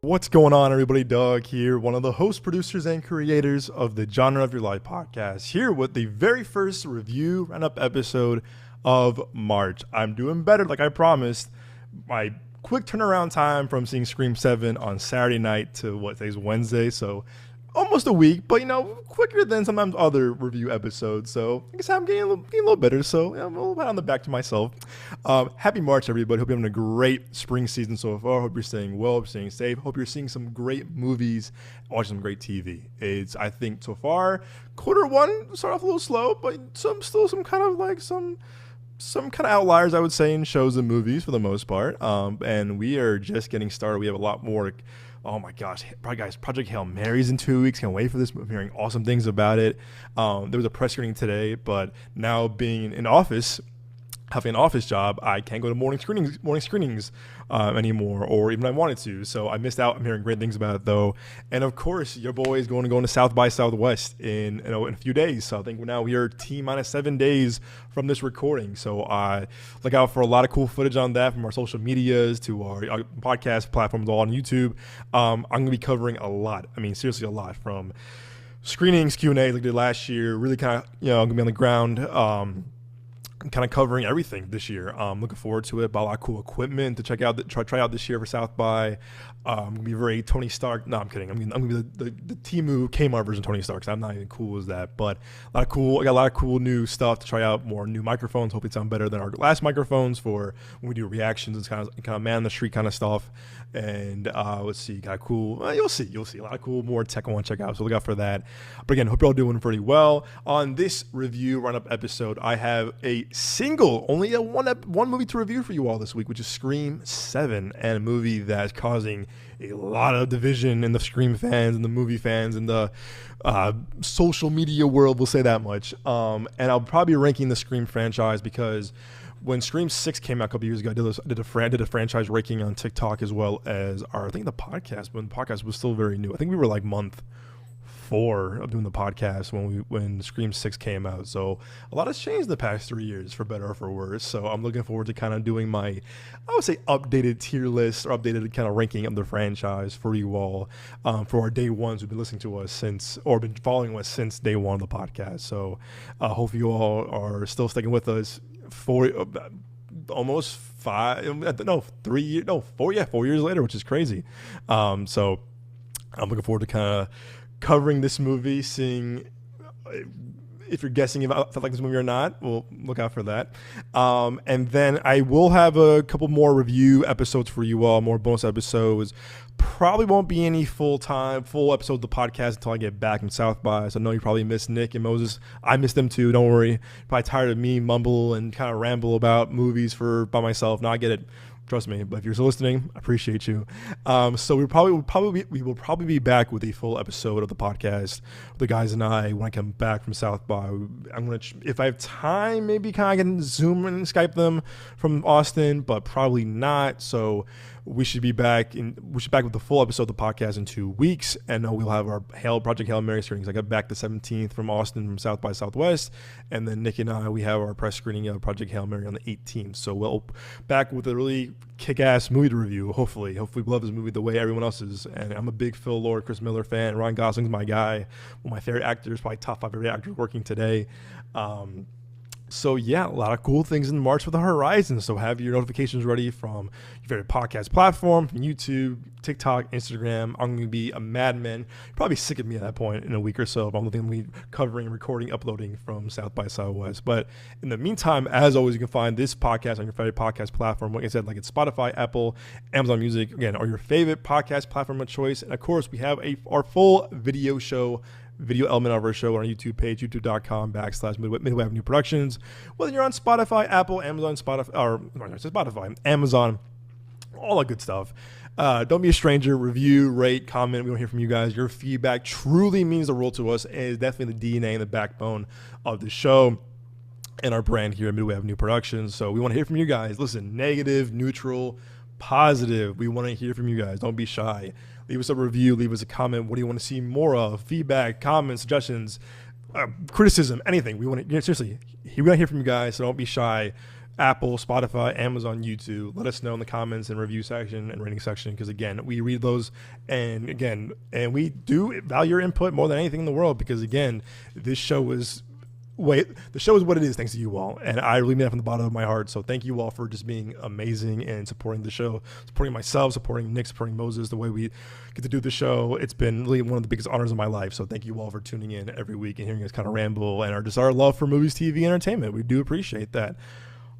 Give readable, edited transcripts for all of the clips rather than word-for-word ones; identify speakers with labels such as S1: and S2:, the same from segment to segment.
S1: What's going on, everybody? Doug here, one of the hosts, producers, and creators of the Genre of Your Life podcast, here with the very first review roundup episode of March. I'm doing better, like I promised. My quick turnaround time from seeing Scream 7 on Saturday night to today's Wednesday, so almost a week, but quicker than sometimes other review episodes. So I guess I'm getting a little better. So I'm a little pat on the back to myself. Happy March, everybody. Hope you're having a great spring season so far. Hope you're staying well, hope you're staying safe. Hope you're seeing some great movies, watching some great TV. I think so far, quarter one started off a little slow, but some kind of outliers, I would say, in shows and movies for the most part. And we are just getting started. We have a lot more. Oh my gosh, guys, Project Hail Mary's in 2 weeks. Can't wait for this. I'm hearing awesome things about it. There was a press screening today, but now being in office, having an office job, I can't go to morning screenings anymore, or even if I wanted to. So I missed out. I'm hearing great things about it, though. And of course, your boy is going to South by Southwest in a few days. So I think now we are T-minus 7 days from this recording. So look out for a lot of cool footage on that from our social medias to our podcast platforms, all on YouTube. I'm going to be covering a lot. I mean, seriously, a lot, from screenings, Q&A like I did last year. Really kind of, I'm going to be on the ground. Kind of covering everything this year. Looking forward to it. Bought a lot of cool equipment to try out this year for South by. I'm gonna be very Tony Stark. No, I'm kidding. I'm gonna be the Temu Kmart version of Tony Stark. So I'm not even cool as that, but I got a lot of cool new stuff to try out. More new microphones. Hopefully sound better than our last microphones for when we do reactions. It's kind of man the street kind of stuff. And let's see, got cool. You'll see a lot of cool more tech I want to check out. So look out for that. But again, hope you're all doing pretty well. On this review roundup episode, I have only one movie to review for you all this week, which is Scream 7, and a movie that's causing a lot of division in the Scream fans and the movie fans and the social media world, we'll say that much. And I'll probably be ranking the Scream franchise because when Scream 6 came out a couple years ago, I did a franchise ranking on TikTok, as well as the podcast, when the podcast was still very new. I think we were like month 4 of doing the podcast when Scream 6 came out. So a lot has changed in the past 3 years, for better or for worse. So I'm looking forward to kind of doing my, I would say, updated tier list, or updated kind of ranking of the franchise for you all, for our day ones who've been listening to us been following us since day one of the podcast. So hope you all are still sticking with us for almost 4 years later, which is crazy. So I'm looking forward to kind of covering this movie, seeing if you're guessing if I felt like this movie or not. Well, look out for that. And then I will have a couple more review episodes for you all, more bonus episodes. Probably won't be any full episode of the podcast until I get back from South by. So I know you probably missed Nick and Moses. I missed them too. Don't worry. Probably tired of me mumble and kind of ramble about movies by myself. Now I get it. Trust me, but if you're still listening, I appreciate you. So we will probably be back with a full episode of the podcast, the guys and I, when I come back from South by. If I have time, maybe kind of can Zoom and Skype them from Austin, but probably not. So we should be back with the full episode of the podcast in 2 weeks, and we'll have our Project Hail Mary screenings. I got back the 17th from Austin from South by Southwest, and then Nick and I, we have our press screening of Project Hail Mary on the 18th. So we'll back with a really kick-ass movie to review. Hopefully we love this movie the way everyone else is. And I'm a big Phil Lord, Chris Miller fan. Ryan Gosling's my guy. One of my favorite actors, probably top 5 favorite actors working today. So yeah, a lot of cool things in March for the horizon. So have your notifications ready from your favorite podcast platform, from YouTube, TikTok, Instagram. I'm going to be a madman. You're probably sick of me at that point in a week or so. But I'm going to be covering, recording, uploading from South by Southwest. But in the meantime, as always, you can find this podcast on your favorite podcast platform. Like I said, like it's Spotify, Apple, Amazon Music, again, or your favorite podcast platform of choice. And of course, we have our full video element of our show on our YouTube page, youtube.com/Midway Avenue Productions. Whether you're on Spotify, Apple, Amazon, Amazon, all that good stuff. Don't be a stranger. Review, rate, comment. We want to hear from you guys. Your feedback truly means the world to us, and is definitely the DNA and the backbone of the show and our brand here at Midway Avenue Productions. So we want to hear from you guys. Listen, negative, neutral, positive. We want to hear from you guys. Don't be shy. Leave us a review. Leave us a comment. What do you want to see more of? Feedback, comments, suggestions, criticism, anything. We want to, seriously, we want to hear from you guys. So don't be shy. Apple, Spotify, Amazon, YouTube. Let us know in the comments and review section and rating section, because again, we read those, and we do value your input more than anything in the world, because again, the show is what it is thanks to you all, and I really mean that from the bottom of my heart. So thank you all for just being amazing and supporting the show, supporting myself, supporting Nick, supporting Moses, the way we get to do the show. It's been really one of the biggest honors of my life. So thank you all for tuning in every week and hearing us kind of ramble and our love for movies, TV, entertainment. We do appreciate that.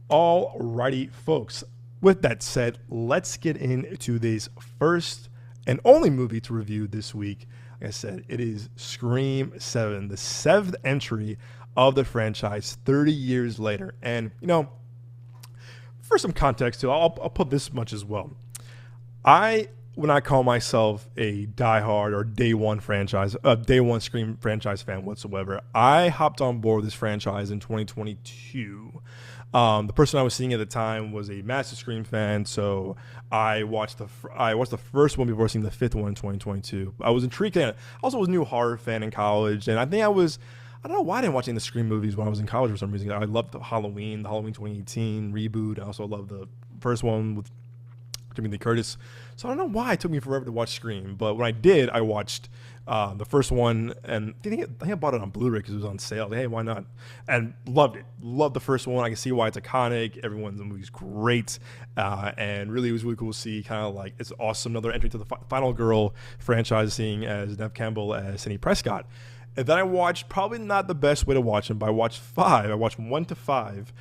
S1: Alrighty, folks. With that said, let's get into this first and only movie to review this week. Like I said, it is Scream 7, the 7th entry of the franchise 30 years later. And, for some context too, I'll put this much as well. When I call myself a diehard or day one Scream franchise fan whatsoever, I hopped on board this franchise in 2022. The person I was seeing at the time was a massive Scream fan, so I watched the first one before seeing the 5th one in 2022. I was intrigued. I also was a new horror fan in college, and I don't know why I didn't watch any of the Scream movies when I was in college for some reason. I loved the Halloween 2018 reboot. I also loved the first one with Jamie Lee Curtis. So I don't know why it took me forever to watch Scream, but when I did, I watched the first one, and I think I bought it on Blu-ray because it was on sale. Hey, why not? And loved it. Loved the first one. I can see why it's iconic. Everyone's the movie's great, and really it was really cool to see. Kind of like, it's awesome. Another entry to the Final Girl franchise, seeing as Neve Campbell as Sidney Prescott. And then I watched, probably not the best way to watch them, but I watched 5. I watched 1 to 5.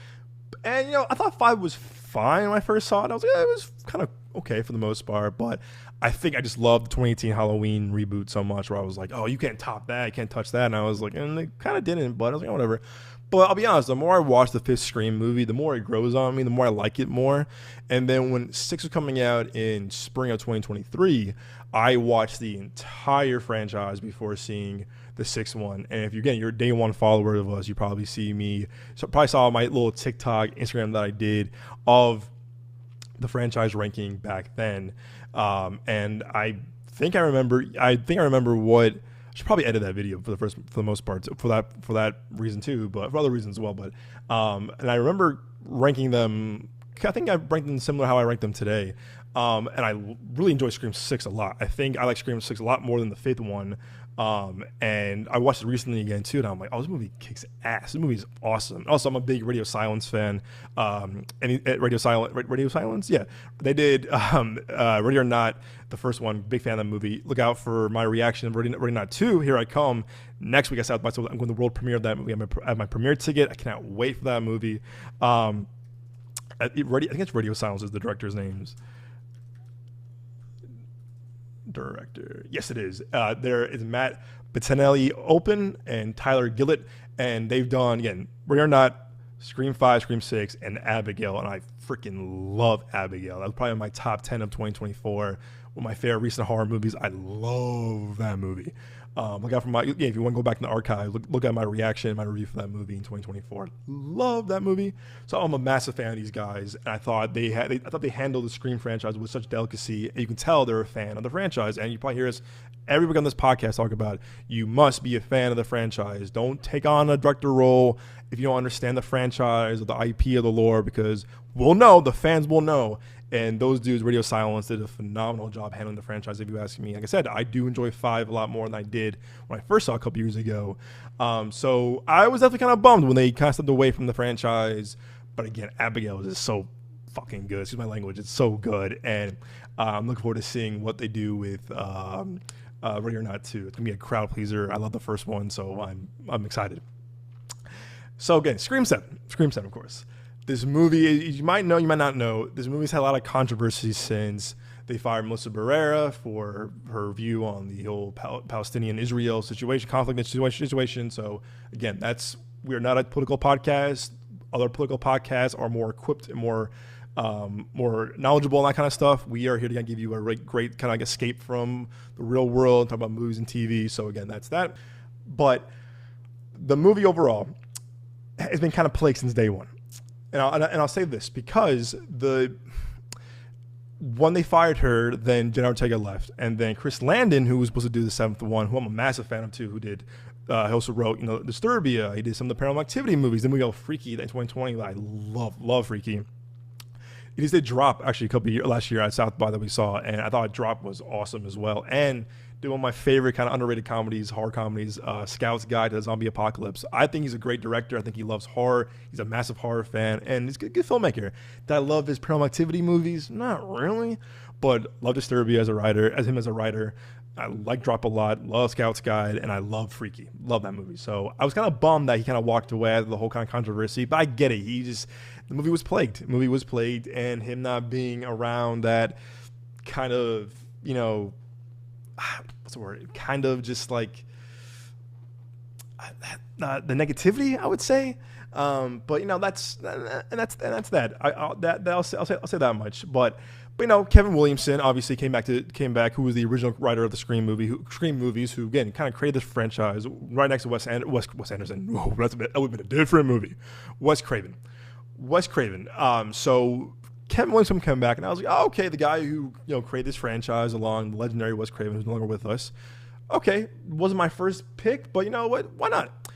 S1: And, I thought 5 was fine when I first saw it. I was like, it was kind of okay for the most part. But I think I just loved the 2018 Halloween reboot so much, where I was like, oh, you can't top that. You can't touch that. And I was like, and they kind of didn't, but I was like, oh, whatever. But I'll be honest, the more I watch the 5th Scream movie, the more it grows on me, the more I like it more. And then when 6 was coming out in spring of 2023, I watched the entire franchise before seeing the 6th one. And if you're a day one follower of us, you probably saw my little TikTok, Instagram that I did of the franchise ranking back then. And I think I remember what. I should probably edit that video for the most part, for that reason too, but for other reasons as well. But and I remember ranking them. I think I ranked them similar to how I ranked them today. And I really enjoy Scream 6 a lot. I think I like Scream 6 a lot more than the 5th one. And I watched it recently again too, and I'm like, oh, this movie kicks ass. This movie is awesome. Also, I'm a big Radio Silence fan. And Radio Silence, yeah, they did Ready or Not, the first one. Big fan of that movie. Look out for my reaction of Ready or Not 2. Here I come next week at South by Southwest. I'm going to the world premiere of that movie. I have my premiere ticket. I cannot wait for that movie. I think it's Radio Silence is the director's names. Director, yes, it is. There is Matt Bettinelli Open and Tyler Gillett, and they've done, again, Ready or Not, Scream 5, Scream 6, and Abigail, and I freaking love Abigail. That was probably my top 10 of 2024. One of my favorite recent horror movies. I love that movie. Look out for if you want to go back in the archive, look at my reaction, my review for that movie in 2024. Love that movie. So I'm a massive fan of these guys, and I thought they handled the Scream franchise with such delicacy. And you can tell they're a fan of the franchise, and you probably hear us every week on this podcast talk about, you must be a fan of the franchise. Don't take on a director role if you don't understand the franchise or the IP or the lore, because we'll know, the fans will know. And those dudes, Radio Silence, did a phenomenal job handling the franchise, if you ask me. Like I said, I do enjoy 5 a lot more than I did when I first saw it a couple years ago. So I was definitely kind of bummed when they kind of stepped away from the franchise. But again, Abigail is so fucking good. Excuse my language. It's so good. And I'm looking forward to seeing what they do with Ready or Not 2. It's going to be a crowd pleaser. I love the first one, so I'm excited. So again, Scream 7, of course. This movie, you might know, you might not know, this movie's had a lot of controversy since they fired Melissa Barrera for her view on the whole Palestinian-Israel conflict situation. So again, we are not a political podcast. Other political podcasts are more equipped and more knowledgeable on that kind of stuff. We are here to give you a great kind of like escape from the real world, talk about movies and TV. So again, that's that. But the movie overall has been kind of plagued since day one. And I'll say this, because when they fired her, then Jenna Ortega left, and then Chris Landon, who was supposed to do the 7th one, who I'm a massive fan of too, who did He also wrote, Disturbia. He did some of the Paranormal Activity movies. Then we go Freaky in 2020. I love Freaky. He just did Drop actually last year at South by that we saw, and I thought Drop was awesome as well. And did one of my favorite kind of underrated comedies, horror comedies, Scout's Guide to the Zombie Apocalypse. I think he's a great director. I think he loves horror. He's a massive horror fan, and he's a good filmmaker. Did I love his Paranormal Activity movies? Not really, but love Disturbia as a writer. I like Drop a lot, love Scout's Guide, and I love Freaky. Love that movie. So I was kind of bummed that he kind of walked away out of the whole kind of controversy, but I get it. The movie was plagued. And him not being around that kind of, what's the word? Kind of just like the negativity, I would say. But that's that. I'll say that much. But Kevin Williamson obviously came back, who was the original writer of the Scream movies, who again kind of created this franchise right next to Wes Anderson. Whoa, that would have been a different movie. Wes Craven. So Kevin Williamson came back, and I was like, oh, okay, the guy who created this franchise along the legendary Wes Craven, who's no longer with us. Okay, wasn't my first pick, but you know what? Why not?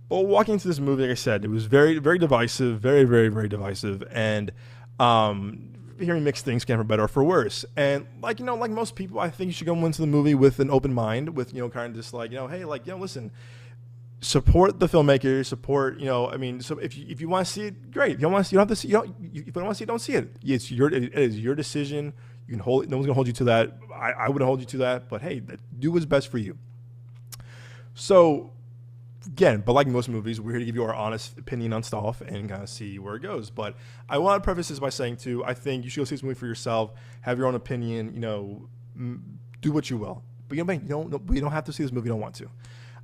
S1: But walking into this movie, like I said, it was very, very divisive, very, very, very divisive, and hearing mixed things, can for better or for worse. And like most people, I think you should go into the movie with an open mind, with kind of just like hey, listen, support the filmmaker, so if you want to see it, great. If you don't want to see, you don't have to see. If you don't want to see it, don't see it. It is your decision. You can hold it. No one's gonna hold you to that. I wouldn't hold you to that. But hey, do what's best for you. So again, but like most movies, we're here to give you our honest opinion on stuff and kind of see where it goes. But I want to preface this by saying too, I think you should go see this movie for yourself, have your own opinion. Do what you will. But you don't have to see this movie. You don't want to.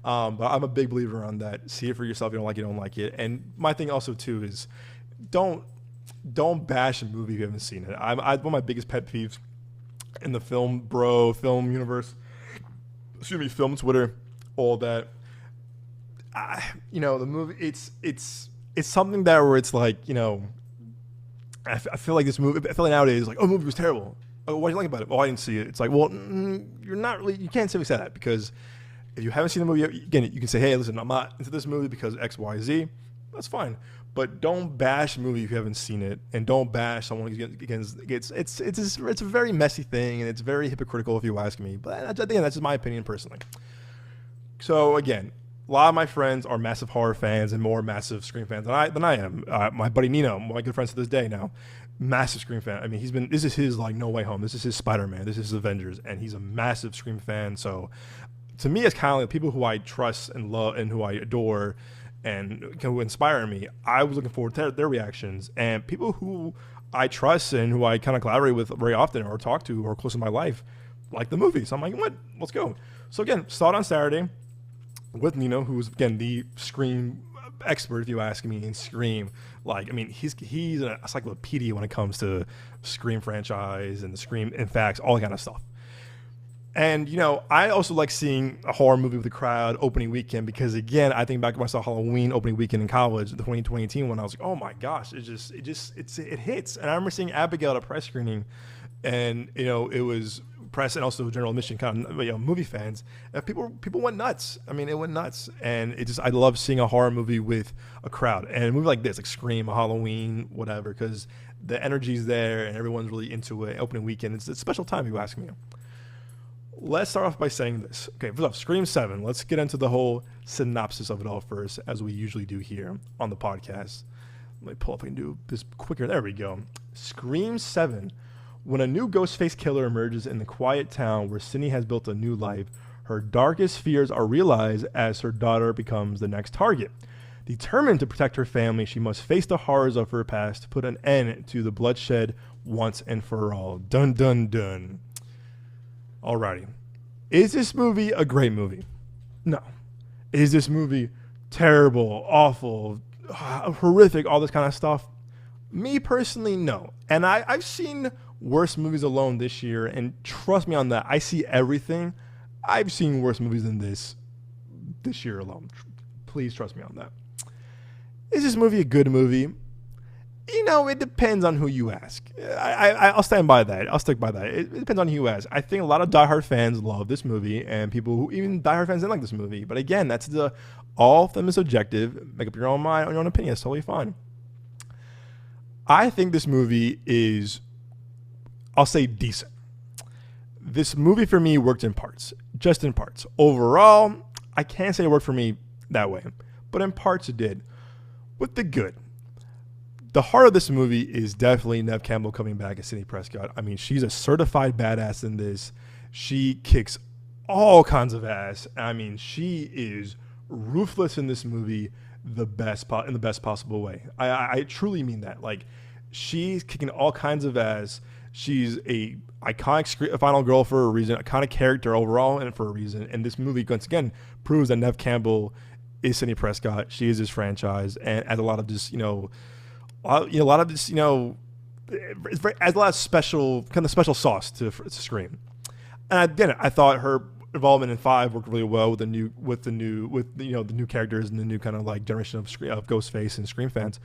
S1: But I'm a big believer on that. See it for yourself. You don't like it. And my thing also too is don't bash a movie if you haven't seen it. One of my biggest pet peeves in the film universe, film Twitter, all that. The movie, it's something that where it's like, I feel like this movie, I feel like nowadays, like, oh, the movie was terrible. Oh, what do you like about it? Oh, I didn't see it. It's like, well, you can't simply say that, because if you haven't seen the movie, again, you can say, hey, listen, I'm not into this movie because X, Y, Z. That's fine. But don't bash a movie if you haven't seen it, and don't bash someone against. It's a very messy thing, and it's very hypocritical if you ask me. But I think that's just my opinion personally. So again, a lot of my friends are massive horror fans and more massive Scream fans than I am. My buddy Nino, my good friend to this day now, massive Scream fan. I mean, this is his like No Way Home. This is his Spider-Man. This is his Avengers, and he's a massive Scream fan. So to me, it's kind of like people who I trust and love and who I adore and who inspire me. I was looking forward to their reactions, and people who I trust and who I kind of collaborate with very often or talk to or close in my life like the movie. So I'm like, what? Let's go. So again, saw it on Saturday with Nino, who's again the Scream expert, if you ask me, in Scream. Like, I mean, he's an encyclopedia when it comes to Scream franchise and the Scream and facts, all that kind of stuff. And I also like seeing a horror movie with a crowd opening weekend, because again, I think back when I saw Halloween opening weekend in college, the 2018 when I was like, oh my gosh, it hits. And I remember seeing Abigail at a press screening, and it was press and also general admission kind of movie fans, and people went nuts. I mean, it went nuts, and I love seeing a horror movie with a crowd, and a movie like this, like Scream, Halloween, whatever, because the energy's there and everyone's really into it. Opening weekend, it's a special time, if you ask me. Let's start off by saying this. Okay, first off, Scream 7. Let's get into the whole synopsis of it all first, as we usually do here on the podcast. Let me pull up. I can do this quicker. There we go. Scream 7. When a new Ghostface killer emerges in the quiet town where Cindy has built a new life, her darkest fears are realized as her daughter becomes the next target. Determined to protect her family, she must face the horrors of her past to put an end to the bloodshed once and for all. Dun, dun, dun. Alrighty. Is this movie a great movie? No. Is this movie terrible, awful, horrific, all this kind of stuff? Me personally, no. And I've seen worse movies alone this year, and trust me on that. I see everything. I've seen worse movies than this year alone. Please trust me on that. Is this movie a good movie? It depends on who you ask. I'll stand by that. I'll stick by that. It depends on who you ask. I think a lot of diehard fans love this movie, and people who even diehard fans didn't like this movie. But again, that's all of them is subjective. Make up your own mind, your own opinion. It's totally fine. I think this movie is, I'll say, decent. This movie for me worked in parts, just in parts. Overall, I can't say it worked for me that way, but in parts it did. With the good. The heart of this movie is definitely Neve Campbell coming back as Sidney Prescott. I mean, she's a certified badass in this. She kicks all kinds of ass. I mean, she is ruthless in this movie in the best possible way. I truly mean that. Like, she's kicking all kinds of ass. She's a iconic final girl for a reason, iconic character overall, and for a reason. And this movie, once again, proves that Neve Campbell is Sidney Prescott. She is this franchise, and adds a lot of this, a lot of this, adds a lot of special sauce to Scream. And I thought her involvement in 5 worked really well with the new characters and the new kind of like generation of Ghostface and Scream fans.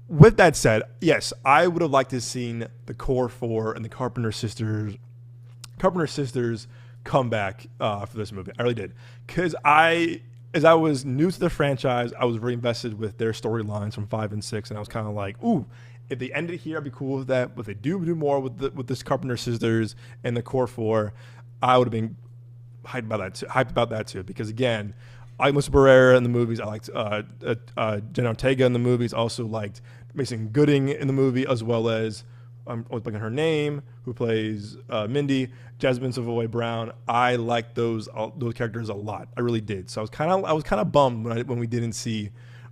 S1: With that said, yes, I would have liked to have seen the core 4 and the Carpenter sisters come back for this movie. I really did, because as I was new to the franchise, I was very invested with their storylines from 5 and 6, and I was kind of like, ooh, if they ended here, I'd be cool with that. But if they do more with this Carpenter sisters and the core 4, I would have been hyped about that too. Because again, I like Melissa Barrera in the movies. I liked Jenna Ortega in the movies. Also liked Mason Gooding in the movie, as well as I'm always blanking her name, who plays Mindy, Jasmine Savoy Brown. I liked those characters a lot. I really did. So I was kind of bummed when we didn't see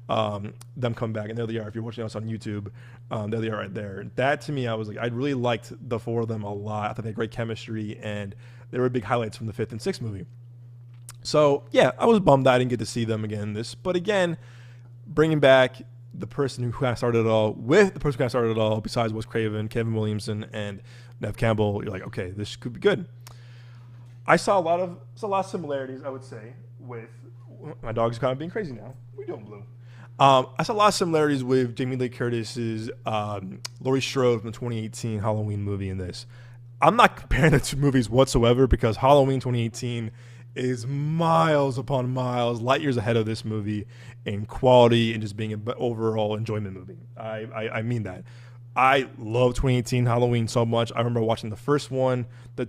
S1: them come back. And there they are. If you're watching us on YouTube, there they are right there. That to me, I was like, I really liked the 4 of them a lot. I thought they had great chemistry, and they were big highlights from the 5th and 6th movie. So yeah, I was bummed that I didn't get to see them again in this. But again, bringing back the person who kind of started it all, besides Wes Craven, Kevin Williamson, and Neve Campbell, you're like, okay, this could be good. I saw a lot of similarities, I would say, with my dog's kind of being crazy now. What are you doing, Blue? I saw a lot of similarities with Jamie Lee Curtis's Laurie Strode from the 2018 Halloween movie in this. I'm not comparing the two movies whatsoever, because Halloween 2018 is miles upon miles, light years ahead of this movie in quality and just being an overall enjoyment movie. I mean that. I love 2018 Halloween so much. I remember watching the first one, the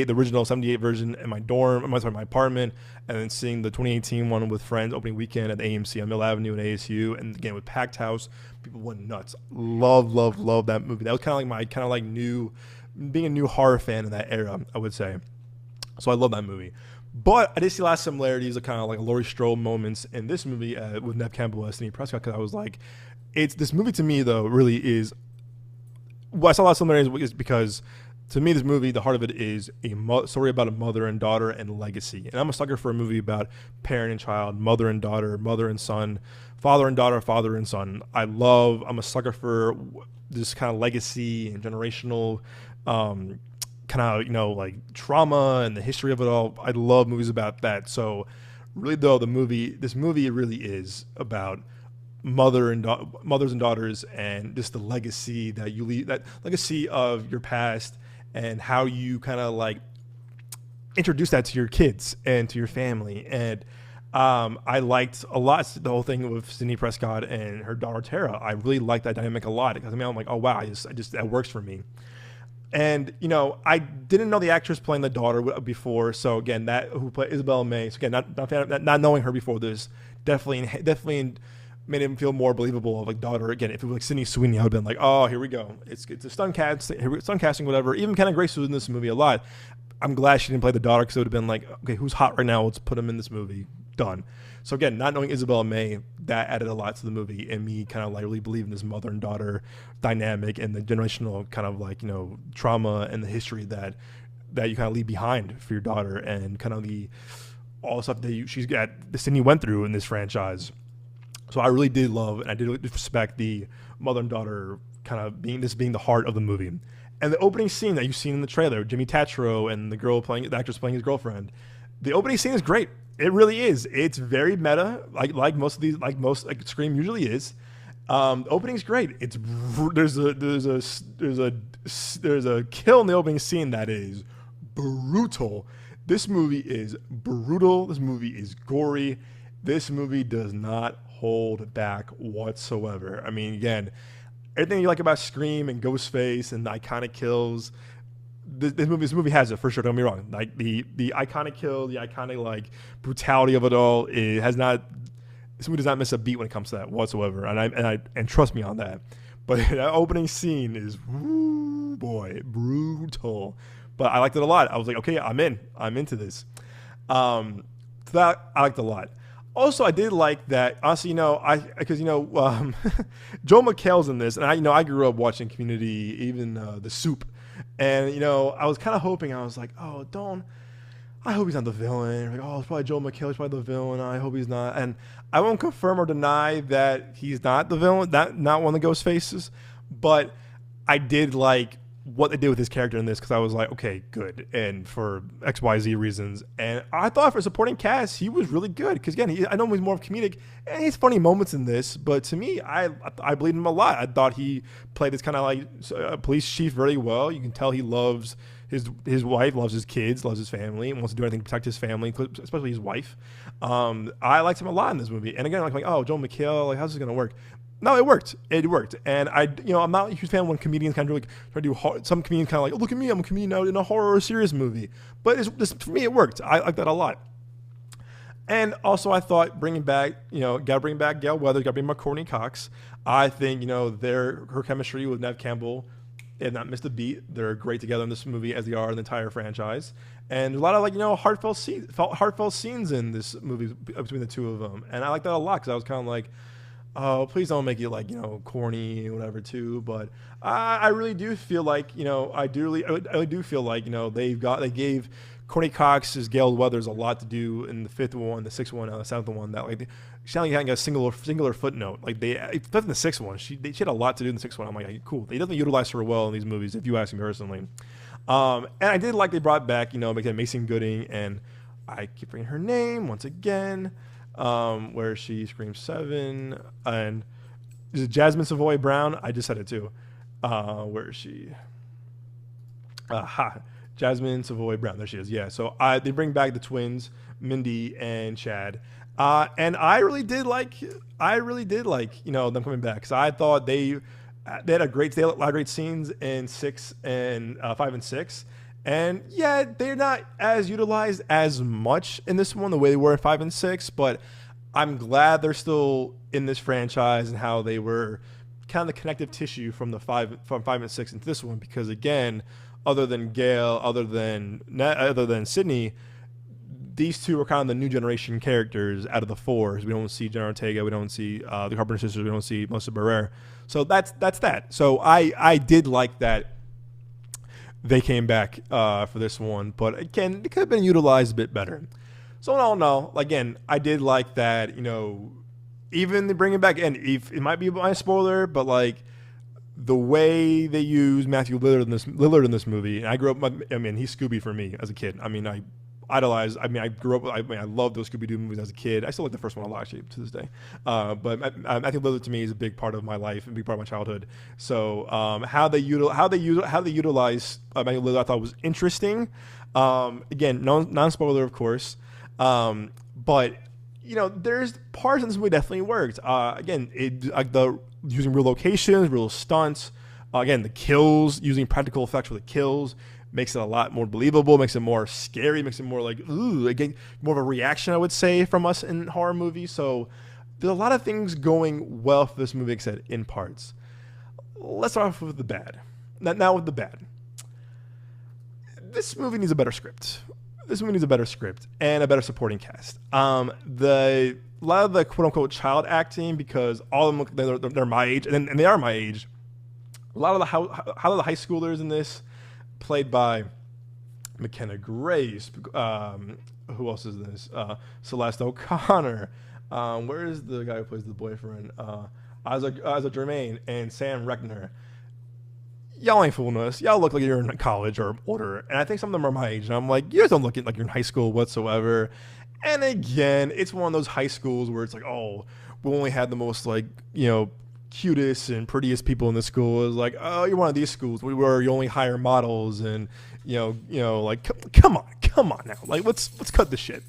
S1: original 78 version in my apartment, and then seeing the 2018 one with friends opening weekend at the AMC on Mill Avenue and ASU, and again with packed house. People went nuts. Love that movie. That was being a new horror fan in that era, I would say. So I love that movie. But I did see a lot of similarities of kind of like Laurie Strode moments in this movie with Neve Campbell as Sidney Prescott, because I was like, this movie to me though really is. Well, I saw a lot of similarities is because to me this movie, the heart of it is a story about a mother and daughter and legacy. And I'm a sucker for a movie about parent and child, mother and daughter, mother and son, father and daughter, father and son. I'm a sucker for this kind of legacy and generational kind of, like trauma and the history of it all. I love movies about that. So really though, this movie really is about mothers and daughters, and just the legacy that you leave, that legacy of your past, and how you kind of like introduce that to your kids and to your family. And I liked a lot the whole thing with Sidney Prescott and her daughter Tara. I really liked that dynamic a lot, because I'm like, oh wow, I just that works for me. And I didn't know the actress playing the daughter before, so again, who played Isabella May. So again, not knowing her before this definitely made him feel more believable of like daughter. Again, if it was like Sydney Sweeney, I would have been like, oh, here we go. It's a stunt casting, whatever. Even Kenna Grace was in this movie a lot. I'm glad she didn't play the daughter, because it would have been like, okay, who's hot right now? Let's put him in this movie. Done. So again, not knowing Isabella May, that added a lot to the movie, and me kind of like really believing this mother and daughter dynamic and the generational kind of like, trauma and the history that you kind of leave behind for your daughter, and kind of all the stuff that she's got, the Sydney went through in this franchise. So I really did love, and I did respect the mother and daughter kind of being the heart of the movie. And the opening scene that you've seen in the trailer, Jimmy Tatro and the actress playing his girlfriend, the opening scene is great. It really is. It's very meta, like most Scream usually is. The opening's great. There's a kill in the opening scene that is brutal. This movie is brutal. This movie is gory. This movie does not hold back whatsoever. I mean, again, everything you like about Scream and Ghostface and the iconic kills, this movie has it for sure. Don't get me wrong. Like the iconic kill, the iconic like brutality of it all, it has not. This movie does not miss a beat when it comes to that whatsoever, and trust me on that. But that opening scene is, woo, boy, brutal. But I liked it a lot. I was like, okay, I'm in. I'm into this. So that I liked it a lot. Also, I did like that. Honestly, Joel McHale's in this, and I grew up watching Community, even The Soup, and I was kind of hoping. I was like, oh, I hope he's not the villain. Like, oh, it's probably Joel McHale. He's probably the villain. I hope he's not. And I won't confirm or deny that he's not the villain, not one of the ghost faces. But I did like what they did with his character in this, because I was like, okay, good. And for XYZ reasons. And I thought for supporting cast, he was really good. Because again, I know he's more of comedic, and he's funny moments in this. But to me, I believed him a lot. I thought he played this kind of like police chief very well. You can tell he loves his wife, loves his kids, loves his family, and wants to do anything to protect his family, especially his wife. I liked him a lot in this movie. And again, like oh, Joel McHale, like how's this gonna work? No, it worked. It worked. And I'm not a huge fan when comedians kind of like try to do some comedians kind of like, oh, look at me, I'm a comedian now in a horror or serious movie. But for me, it worked. I like that a lot. And also, I thought bringing back, gotta bring back Gail Weathers, gotta bring back Courtney Cox. I think, her chemistry with Neve Campbell, they have not missed a beat. They're great together in this movie, as they are in the entire franchise. And a lot of heartfelt scenes in this movie between the two of them. And I like that a lot, because I was kind of like, oh, please don't make it like, corny or whatever too. But I really do feel like, I really do feel like, they gave Courtney Cox's Gail Weathers a lot to do in the fifth one, the sixth one, and the seventh one. That like she only had a singular footnote. Like fifth and the sixth one, she had a lot to do in the sixth one. I'm like, cool. They definitely utilized her well in these movies, if you ask me personally. And I did like they brought back, Mason Gooding, and I keep forgetting her name once again. Where she screams 7, and is it Jasmine Savoy Brown? I just said it too. Where is she? Jasmine Savoy Brown. There she is. Yeah. So they bring back the twins, Mindy and Chad. And I really did like them coming back, because I thought they had a lot of great scenes in 6 and 5 and 6. And yeah, they're not as utilized as much in this one the way they were in 5 and 6, but I'm glad they're still in this franchise and how they were kind of the connective tissue from 5 and 6 into this one, because again, other than Gail, other than Sydney, these two are kind of the new generation characters out of the 4s. We don't see Jenna Ortega, we don't see the Carpenter sisters, we don't see Melissa Barrera. So that's that. So I did like that they came back for this one, but again, it could have been utilized a bit better. So all in all, again, I did like that, even they bring it back, and if it might be my spoiler, but like the way they use Matthew Lillard in this movie, and I grew up, he's Scooby for me as a kid. I grew up, I loved those Scooby-Doo movies as a kid. I still like the first one a lot, actually, to this day. But Matthew Lillard to me is a big part of my life and a big part of my childhood. So how they utilize Matthew Lillard, I thought was interesting. Again, non-spoiler, of course. But there's parts in this movie definitely worked. Again, using real locations, real stunts. Again, the kills, using practical effects for the kills, makes it a lot more believable, makes it more scary, makes it more like, ooh, again, more of a reaction, I would say, from us in horror movies. So there's a lot of things going well for this movie, except in parts. Let's start off with the bad. Now with the bad. This movie needs a better script. And a better supporting cast. A lot of the quote-unquote child acting, because all of them, they're my age, and they are my age. A lot of the high schoolers in this, played by McKenna Grace. Who else is in this? Celeste O'Connor. Where is the guy who plays the boyfriend? Isaac Germain and Sam Reckner. Y'all ain't fooling us. Y'all look like you're in college or older. And I think some of them are my age. And I'm like, you guys don't look like you're in high school whatsoever. And again, it's one of those high schools where it's like, oh, we only had the most cutest and prettiest people in the school. It was like, oh, you're one of these schools where you only hire models, and like, come on now, like let's cut the shit.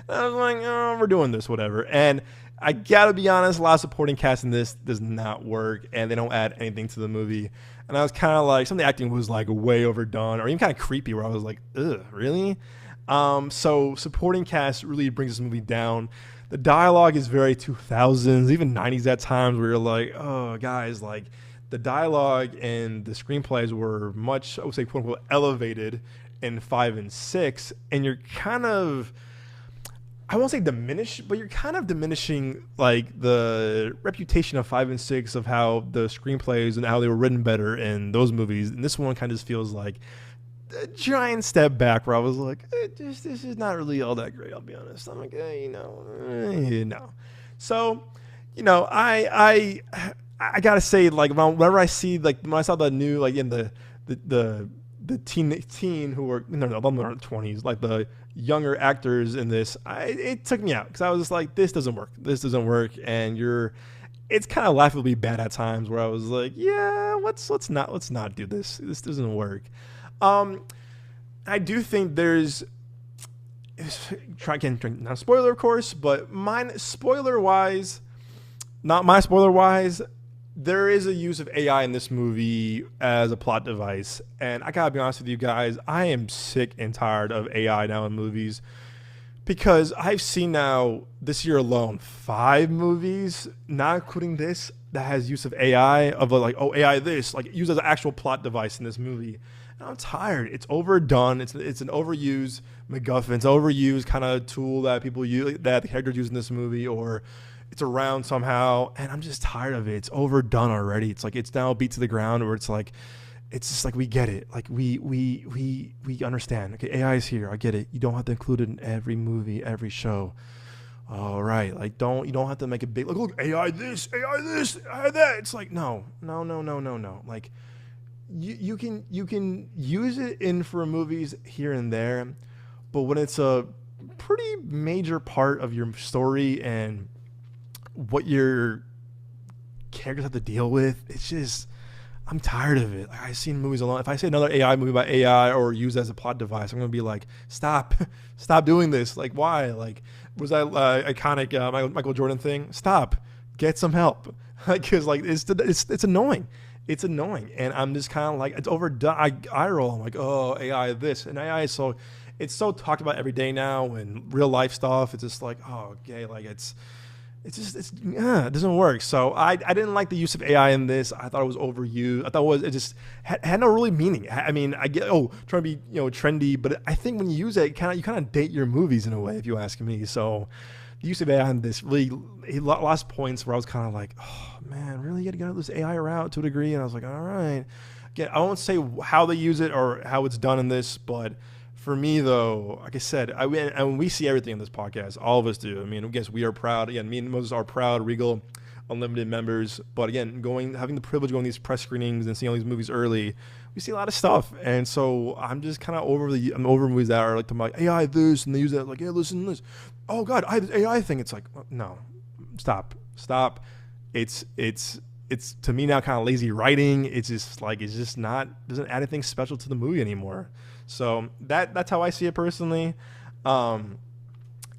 S1: And I was like, oh, we're doing this, whatever. And I gotta be honest, a lot of supporting cast in this does not work, and they don't add anything to the movie. And I was kind of like, some of the acting was like way overdone, or even kind of creepy, where I was like, ugh, really? So supporting cast really brings this movie down. The dialogue is very 2000s, even 90s at times, where you're like, oh, guys, like the dialogue and the screenplays were much, I would say, quote unquote, elevated in 5 and 6, and you're kind of, I won't say diminish, but you're kind of diminishing like the reputation of 5 and 6 of how the screenplays and how they were written better in those movies. And this one kind of just feels like a giant step back, where I was like, this is not really all that great. I'll be honest. I'm like, no. So, I gotta say, like, whenever I see, like, when I saw the new, like, in the teen who were, no, them in their 20s, like the younger actors in this, it took me out, because I was just like, this doesn't work, and it's kind of laughably bad at times, where I was like, yeah, let's not do this doesn't work. I do think there's, not spoiler of course, but spoiler wise, there is a use of AI in this movie as a plot device. And I gotta be honest with you guys, I am sick and tired of AI now in movies, because I've seen now this year alone 5 movies, not including this, that has use of AI, of like, oh, AI this, like used as an actual plot device in this movie. And I'm tired. It's overdone. It's an overused MacGuffin. It's an overused kind of tool that people use, that the characters use in this movie, or it's around somehow, and I'm just tired of it. It's overdone already. It's like, it's now beat to the ground, where it's just like we get it. Like we understand. Okay, AI is here. I get it. You don't have to include it in every movie, every show. All right, like you don't have to make a big look AI this, AI that. It's like no. Like you can use it in for movies here and there, but when it's a pretty major part of your story and what your characters have to deal with, it's just, I'm tired of it. Like, I've seen movies alone. If I see another AI movie by AI or used as a plot device, I'm gonna be like, stop doing this. Like, why? Like, was that iconic Michael Jordan thing? Stop, get some help. Because like it's annoying. It's annoying, and I'm just kind of like, it's overdone. I roll. I'm like, oh, AI this, and AI is so, it's so talked about every day now, and real life stuff. It's just like, oh, okay, like it doesn't work. So I didn't like the use of AI in this. I thought it was overused. I thought it just had no really meaning. I mean, I get, trying to be trendy, but I think when you use it, you kind of date your movies in a way, if you ask me. So the use of AI in this really lost points where I was kind of like, oh man, really, you got to go this AI route to a degree. And I was like, all right. Again, I won't say how they use it or how it's done in this, but for me, though, like I said, and we see everything in this podcast. All of us do. I mean, I guess we are proud. Again, me and Moses are proud Regal Unlimited members. But again, having the privilege of going to these press screenings and seeing all these movies early, we see a lot of stuff. And so I'm just kind of I'm over movies that are like, AI this, and they use that like, yeah, listen to this. Oh God, I have this AI thing. It's like, no, stop. It's to me now kind of lazy writing. It's just not, doesn't add anything special to the movie anymore. So that's how I see it personally. And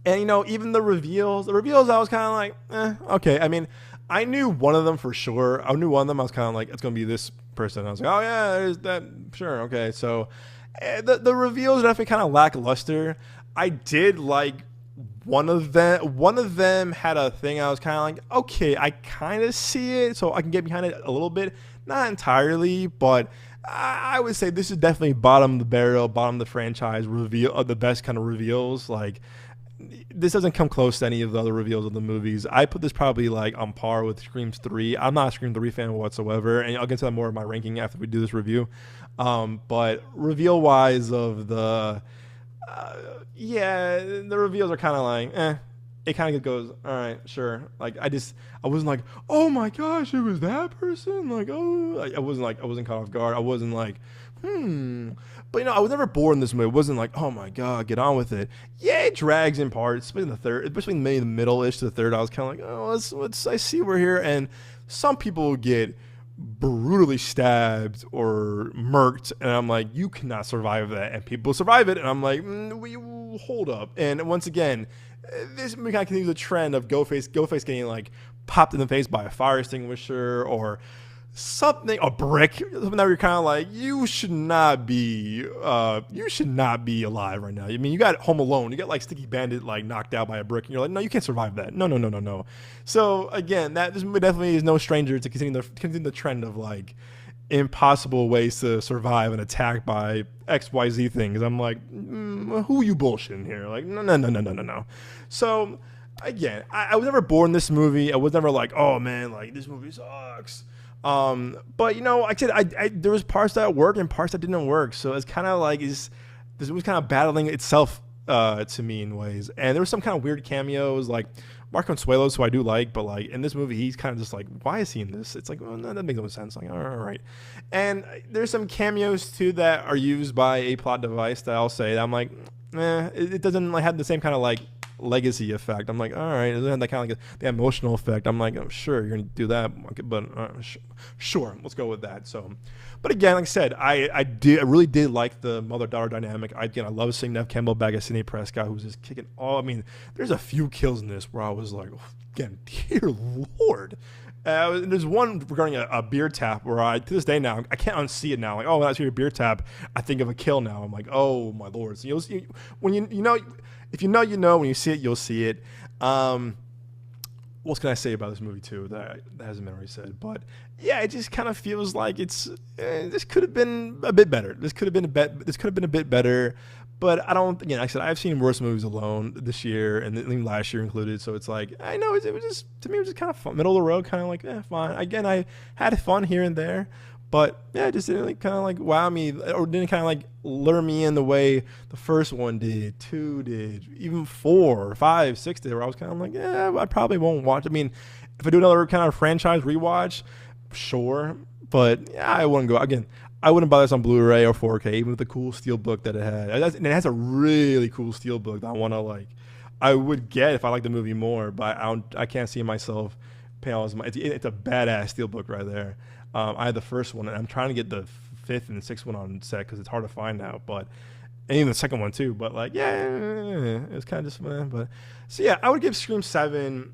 S1: even the reveals I was kind of like, okay. I mean, I knew one of them for sure. I was kind of like, it's going to be this person. I was like, oh yeah, there's that. Sure. Okay. So the reveals are definitely kind of lackluster. I did like one of them had a thing I was kind of like, okay, I kind of see it, so I can get behind it a little bit. Not entirely, but I would say this is definitely bottom of the barrel, bottom of the franchise reveal of the best kind of reveals. Like, this doesn't come close to any of the other reveals of the movies. I put this probably like on par with Screams 3. I'm not a Scream 3 fan whatsoever, and I'll get to that more of my ranking after we do this review. But reveal wise of the the reveals are kind of like, it kind of goes, all right, sure. Like, I wasn't like, oh my gosh, it was that person. Like, oh, I wasn't caught off guard. I wasn't like, But I was never bored in this movie. It wasn't like, oh my god, get on with it. Yeah, it drags in parts, especially in the third, especially maybe the middle-ish to the third. I was kind of like, oh, let's. I see we're here, and some people get brutally stabbed or murked, and I'm like, you cannot survive that, and people survive it, and I'm like, hold up. And once again, this kind of continues the trend of Ghostface getting like popped in the face by a fire extinguisher or something, a brick, something that you're kind of like, you should not be alive right now. I mean, you got Home Alone, you got like Sticky Bandit like knocked out by a brick, and you're like, no, you can't survive that. No. So again, this movie definitely is no stranger to continuing the trend of like impossible ways to survive an attack by XYZ things. I'm like, who you bullshitting here? Like, no. So again, I was never bored in this movie. I was never like, oh man, like this movie sucks. But like I said, there was parts that worked and parts that didn't work. So it's kind of like this was kind of battling itself to me in ways. And there was some kind of weird cameos, like Mark Consuelos, who I do like, but like in this movie, he's kind of just like, why is he in this? It's like, well, no, that makes no sense. Like, all right. And there's some cameos too that are used by a plot device that I'll say that I'm like, it doesn't like have the same kind of like legacy effect. I'm like, all right, it doesn't have that kind of like the emotional effect. I'm like, oh, sure, you're gonna do that, but sure, let's go with that. So, but again, like I said, I really did like the mother-daughter dynamic. I love seeing Nev Campbell back as Sidney Prescott, who's just kicking all. I mean, there's a few kills in this where I was like, again, dear Lord. There's one regarding a beer tap where to this day now, I can't unsee it now. Like, oh, that's your beer tap. I think of a kill now. I'm like, oh my Lord. So when you know, if you know, when you see it, you'll see it. What can I say about this movie too that hasn't been already said? But yeah, it just kind of feels like this could have been a bit better. This could have been a bit better. But I don't. Again, like I said, I've seen worse movies alone this year and even last year included. So it's like, I know it was just, to me, it was just kind of fun, middle of the road, kind of like fine. Again, I had fun here and there, but yeah, it just didn't like, kind of like wow me, or didn't kind of like lure me in the way the first one did, 2 did, even 4, 5, 6 did. Where I was kind of like, I probably won't watch. I mean, if I do another kind of franchise rewatch, sure, but yeah, I wouldn't go again. I wouldn't buy this on Blu-ray or 4K, even with the cool steelbook that it had. And it has a really cool steelbook that I want to like. I would get if I like the movie more, but I can't see myself paying all this money. It's a badass steelbook right there. I had the first one, and I'm trying to get the 5th and 6th one on set because it's hard to find now. But and even the second one too. But like, yeah, it's kind of just But so yeah, I would give Scream 7.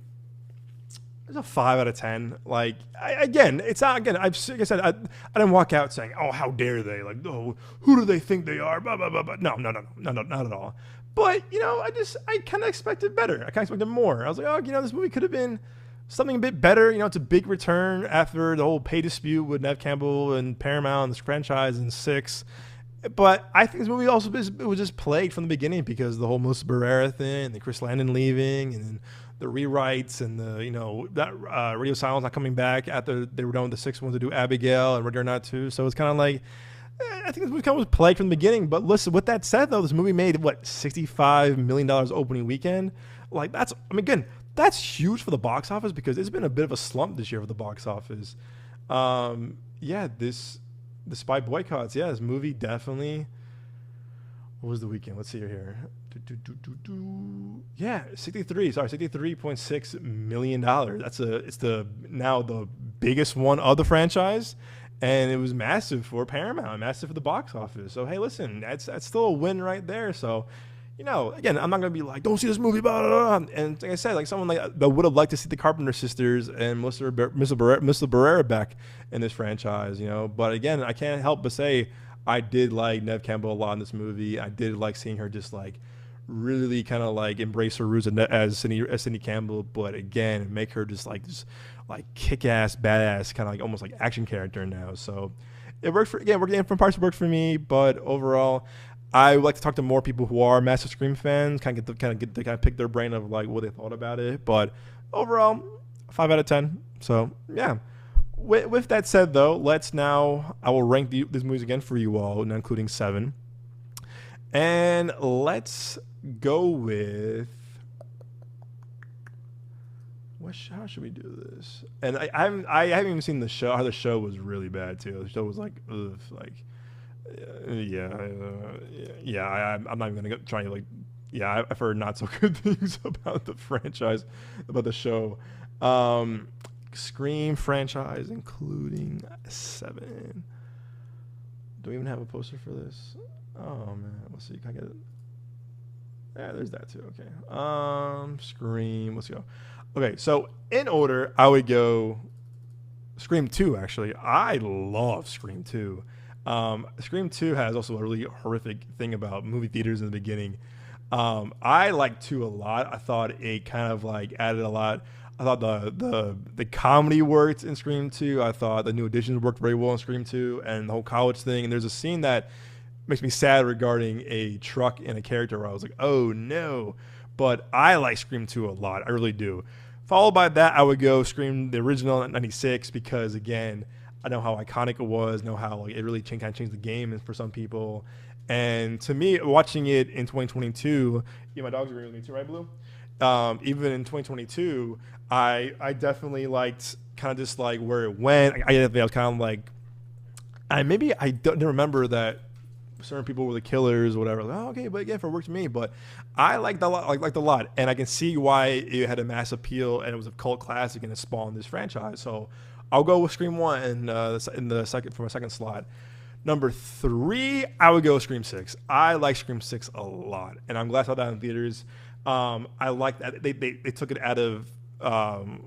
S1: It's a 5 out of 10. Like, it's not, again, like I said, I didn't walk out saying, oh, how dare they? Like, oh, who do they think they are? Blah, blah, blah, blah. No, not at all. But, I kind of expected better. I kind of expected more. I was like, oh, this movie could have been something a bit better. It's a big return after the whole pay dispute with Nev Campbell and Paramount and this franchise in 6. But I think this movie also was just plagued from the beginning because of the whole Melissa Barrera thing and the Chris Landon leaving and then the rewrites and that Radio Silence not coming back after they were done with the 6th one to do Abigail and Ready or Not 2. So it's kind of like, I think this movie kind of was plagued from the beginning. But listen, with that said, though, this movie made $65 million opening weekend. Like again, that's huge for the box office because it's been a bit of a slump this year for the box office. Despite boycotts, this movie definitely. What was the weekend? Let's see here. Yeah, $63.6 million. It's now the biggest one of the franchise, and it was massive for Paramount, massive for the box office. So hey, listen, that's still a win right there. So, again, I'm not gonna be like, don't see this movie, blah, blah, blah. And like I said, like someone that would have liked to see the Carpenter sisters and Melissa Barrera back in this franchise, But again, I can't help but say I did like Nev Campbell a lot in this movie. I did like seeing her just like really kind of like embrace her roots as Sidney Campbell, but again, make her just like kick-ass, badass kind of like almost like action character now. So it worked from parts it worked for me, but overall, I would like to talk to more people who are massive Scream fans, kind of pick their brain of like what they thought about it. But overall, 5 out of 10. So yeah. With that said, though, I will rank these movies again for you all, including 7. And let's go with how should we do this? And I haven't even seen the show. How the show was really bad too. The show was like, ugh, like I'm not even gonna try to like. Yeah, I've heard not so good things about the franchise, about the show. Um, Scream franchise, including 7. Do we even have a poster for this? Oh man, let's see. Can I get it? Yeah, there's that too. Okay. Scream. Let's go. Okay, so in order, I would go Scream 2. Actually, I love Scream 2. Scream 2 has also a really horrific thing about movie theaters in the beginning. I like 2 a lot. I thought it kind of like added a lot. I thought the comedy worked in Scream 2. I thought the new additions worked very well in Scream 2, and the whole college thing. And there's a scene that makes me sad regarding a truck and a character where I was like, oh no. But I like Scream 2 a lot. I really do. Followed by that, I would go Scream the original in '96 because again, I know how iconic it was, know how like it really kind of changed the game for some people. And to me, watching it in 2022, yeah, my dog's agreeing with me too, right, Blue? Even in 2022, I definitely liked kind of just like where it went. I was kind of like, I didn't remember that certain people were the killers or whatever. Like, oh, okay, but again, if it worked for me, but I liked a lot, liked a lot, and I can see why it had a mass appeal and it was a cult classic and it spawned this franchise. So I'll go with Scream 1 in the second for my second slot. Number 3, I would go with Scream 6. I like Scream 6 a lot, and I'm glad I saw that in theaters. I like that they took it out of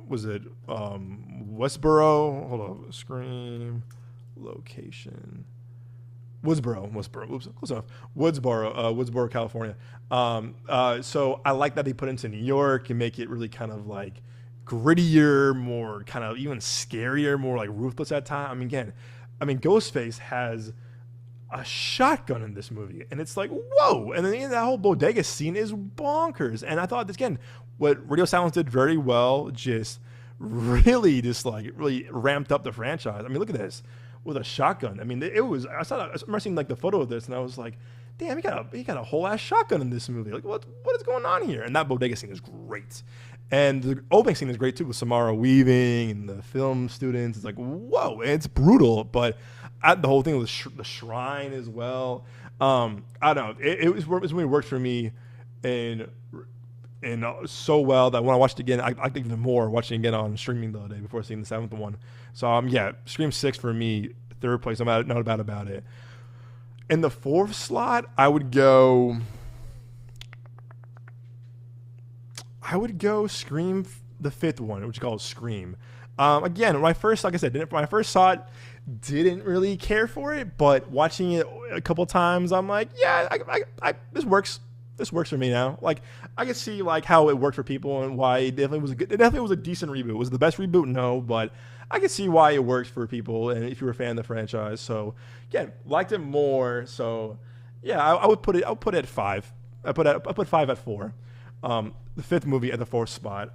S1: was it Westboro? Hold on, Scream location. Woodsboro. Oops, close enough. Woodsboro, California. So I like that they put it into New York and make it really kind of like grittier, more kind of even scarier, more like ruthless at time. Ghostface has a shotgun in this movie, and it's like whoa! And then that whole bodega scene is bonkers. And I thought this again, what Radio Silence did very well, just really ramped up the franchise. I mean, look at this. With a shotgun. I mean, it was. I remember seeing like the photo of this, and I was like, "Damn, he got a whole ass shotgun in this movie. Like, what is going on here?" And that bodega scene is great, and the opening scene is great too with Samara Weaving and the film students. It's like, whoa, it's brutal, but the whole thing with the shrine as well. I don't know. It really worked for me, and so well that when I watched it again, I liked even more watching it again on streaming the other day before seeing the 7th one. So yeah, Scream 6 for me, 3rd place. I'm not bad about it. In the 4th slot, I would go Scream the 5th one, which is called Scream. Again, when I first saw it, didn't really care for it, but watching it a couple times, I'm like, yeah, this works. This works for me now. Like I can see like how it worked for people and why it definitely was a decent reboot. Was it the best reboot? No, but I can see why it works for people and if you were a fan of the franchise. So again, liked it more. So yeah, I would put it at 5. I put 5 at 4. The 5th movie at the 4th spot.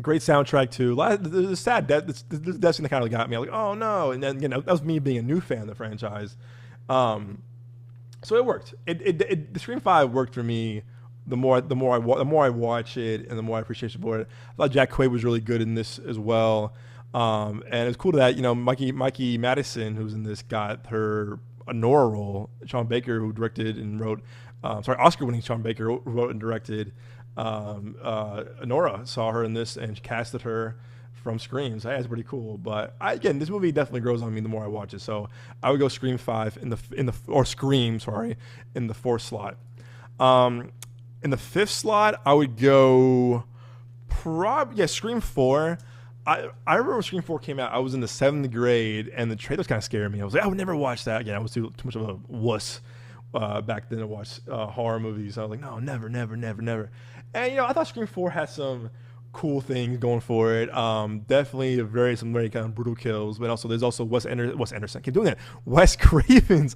S1: Great soundtrack too. The sad death. The death scene kind of got me. I'm like, oh no, and then that was me being a new fan of the franchise. So it worked. The Scream 5 worked for me. The more I watch it, and the more I appreciate it for it. I thought Jack Quaid was really good in this as well. And it's cool that Mikey Madison, who's in this, got her a Nora role. Sean Baker, who directed and wrote, Oscar-winning Sean Baker wrote and directed Nora. Saw her in this and casted her from Scream. So that's pretty cool. But again, this movie definitely grows on me the more I watch it. So I would go Scream 5 in the 4th slot. In the 5th slot, I would go Scream 4. I remember when Scream 4 came out, I was in the 7th grade, and the trailers kind of scared me. I was like, I would never watch that again. I was too much of a wuss back then to watch horror movies. I was like, no, never. And I thought Scream 4 had some cool things going for it. Definitely some very kind of brutal kills, but also there's also Wes Anderson. Keep doing that. Wes Craven's.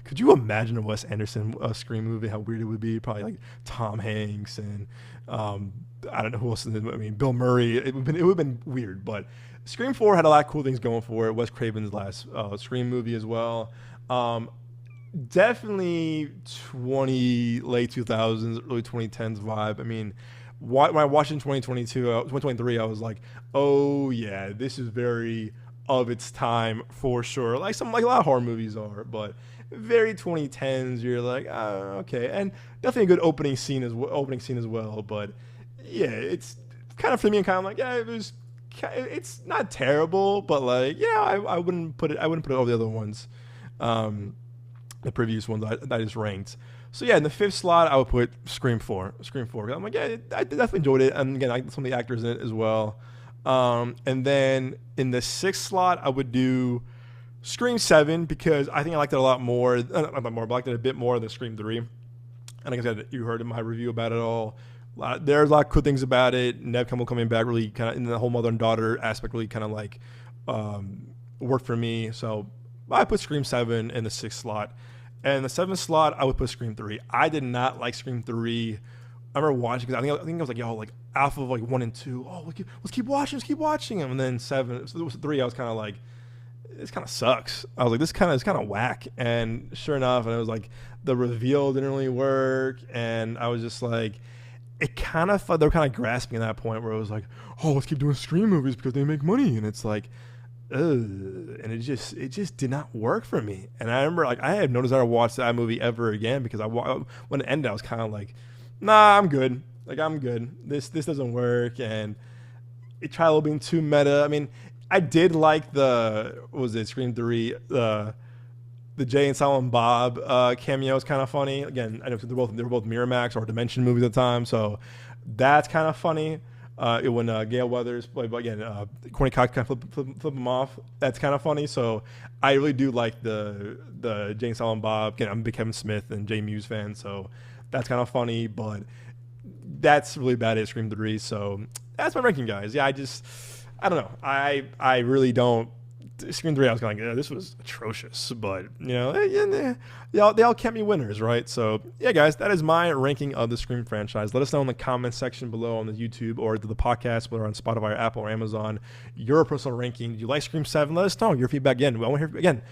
S1: Could you imagine a Wes Anderson Scream movie? How weird it would be. Probably like Tom Hanks and I don't know who else. Bill Murray. It would have been weird, but Scream 4 had a lot of cool things going for it. Wes Craven's last Scream movie as well. Definitely late 2000s, early 2010s vibe. When I watched in 2023, I was like, oh yeah, this is very of its time for sure. Like a lot of horror movies are, but very 2010s. You're like, oh, okay, and definitely a good opening scene as well. But yeah, it's kind of for me and kind of like, yeah, it's not terrible, but like, yeah, I wouldn't put it over the other ones, the previous ones that I just ranked. So yeah, in the fifth slot, I would put Scream 4. I'm like, yeah, I definitely enjoyed it, and again, I like some of the actors in it as well. And then in the sixth slot, I would do Scream 7 because I think I liked it a lot more. Not more, but I liked it a bit more than Scream 3. And like I said, you heard in my review about it all. There's a lot of cool things about it. Neve Campbell coming back really kind of in the whole mother and daughter aspect really kind of like worked for me. So I put Scream 7 in the sixth slot. And in the seventh slot, I would put Scream 3. I did not like Scream 3. I remember watching because I think I was like, yo, like alpha of like 1 and 2. Oh, let's keep watching them. And then 7, so it was 3. I was kind of like, this kind of sucks. I was like, this is kind of whack. And sure enough, and it was like the reveal didn't really work, and I was just like, they were kind of grasping at that point where it was like, oh, let's keep doing Scream movies because they make money, and it's like, and it just did not work for me. And I remember like I had no desire to watch that movie ever again because when it ended, I was kind of like, nah, I'm good. Like I'm good. This doesn't work, and it tried a little being too meta. I mean, I did like Scream 3, the Jay and Silent Bob cameo is kind of funny. Again, I know they were both Miramax or Dimension movies at the time, so that's kind of funny. When Gail Weathers, again, Courtney Cox kind of flip them off. That's kind of funny. So I really do like the Jay and Silent Bob. Again, I'm a big Kevin Smith and Jay Muse fan, so that's kind of funny. But that's really bad at Scream 3. So that's my ranking, guys. Yeah, I don't know. I really don't. Scream 3, I was kind of like, yeah, this was atrocious, but they all kept me winners, right? So yeah, guys, that is my ranking of the Scream franchise. Let us know in the comment section below on the YouTube or the podcast, whether on Spotify or Apple or Amazon, your personal ranking. Do you like Scream 7? Let us know your feedback again. I want to hear again.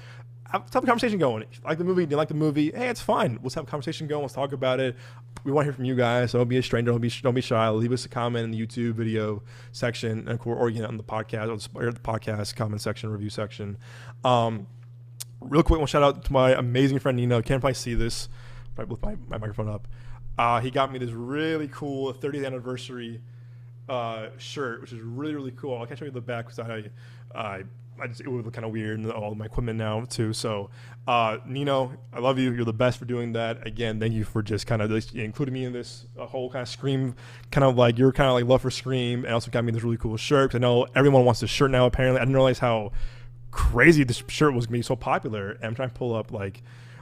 S1: Let's have a conversation going. If you like the movie, do you like the movie? Hey, it's fine. Let's have a conversation going. Let's talk about it. We want to hear from you guys. So don't be a stranger. Don't be shy. Leave us a comment in the YouTube video section, or on the podcast or the podcast comment section, review section. Real quick, one shout out to my amazing friend Nino. You can't probably see this, probably with my microphone up. He got me this really cool 30th anniversary shirt, which is really, really cool. I can't show you the back because it would look kind of weird and all my equipment now too. So Nino, I love you. You're the best for doing that. Again, thank you for just kind of including me in this whole kind of Scream, kind of like your kind of like love for Scream, and also got me this really cool shirt. 'Cause I know everyone wants this shirt now. Apparently, I didn't realize how crazy this shirt was gonna be so popular. And I'm trying to pull up let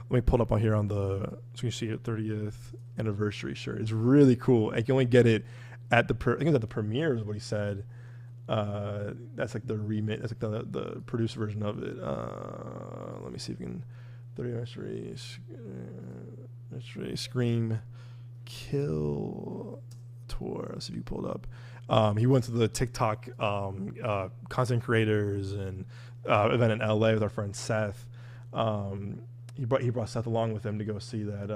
S1: me pull it up on here so you see it. 30th anniversary shirt. It's really cool. And you can only get it at I think it was at the premiere is what he said. That's like the remake. That's like the produced version of it. Let me see if we can. 30th anniversary Scream Kill Tour. Let's see if you pulled up. He went to the TikTok content creators and event in LA with our friend Seth. He brought Seth along with him to go see that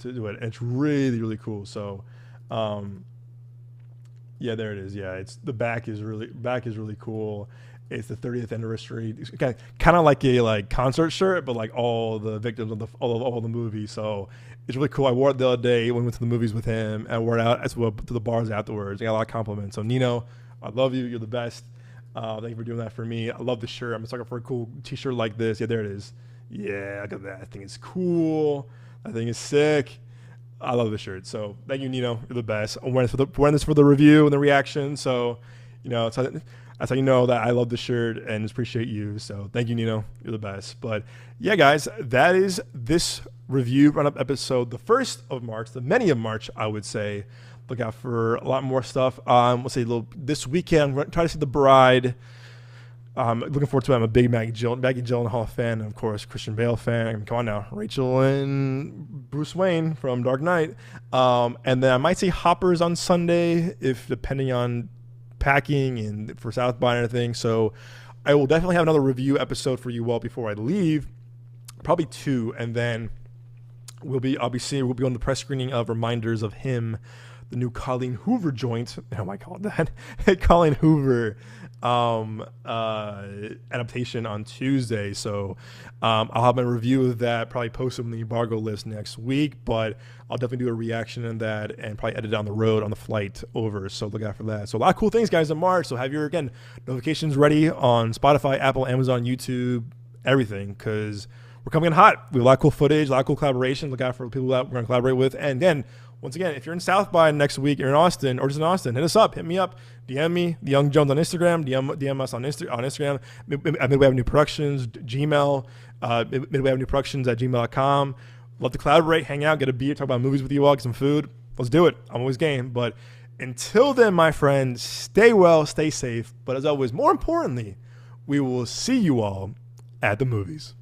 S1: to do it. And it's really, really cool. So. Yeah, there it is. Yeah, it's the back is really cool. It's the 30th anniversary. It's kind of like a concert shirt, but like all the victims of all the movies. So it's really cool. I wore it the other day when we went to the movies with him, and I wore it out as well to the bars afterwards. I got a lot of compliments. So Nino, I love you. You're the best. Thank you for doing that for me. I love the shirt. I'm just looking for a cool T-shirt like this. Yeah, there it is. Yeah, look at that. I think it's cool. I think it's sick. I love the shirt. So thank you, Nino. You're the best. I'm wearing this for the review and the reaction. So, that's how you know that I love the shirt and appreciate you. So thank you, Nino. You're the best. But yeah, guys, that is this review Roundup episode, the first of March, the many of March, I would say. Look out for a lot more stuff. We'll say this weekend. I'm going to try to see The Bride. Looking forward to it. I'm a big Maggie Gyllenhaal fan, and of course Christian Bale fan. I mean, come on now, Rachel and Bruce Wayne from Dark Knight. And then I might see Hoppers on Sunday, if depending on packing and for South by and everything. So I will definitely have another review episode for you all before I leave, probably 2, and then We'll be on the press screening of Reminders of Him, the new Colleen Hoover joint. Oh my God, that Colleen Hoover adaptation on Tuesday. So I'll have my review of that, probably post it on the embargo list next week, but I'll definitely do a reaction on that and probably edit it on the road on the flight over. So look out for that. So a lot of cool things, guys, in March. So have your, again, notifications ready on Spotify, Apple, Amazon, YouTube, everything, because we're coming in hot. We have a lot of cool footage, a lot of cool collaborations. Look out for people that we're going to collaborate with. And then, once again, if you're in South by next week, you're in Austin or just in Austin, hit us up. Hit me up. DM me, The Young Jones on Instagram. DM us on Instagram. Midway Avenue Productions, Gmail. Midway Avenue Productions at gmail.com. Love to collaborate, hang out, get a beer, talk about movies with you all, get some food. Let's do it. I'm always game. But until then, my friends, stay well, stay safe. But as always, more importantly, we will see you all at the movies.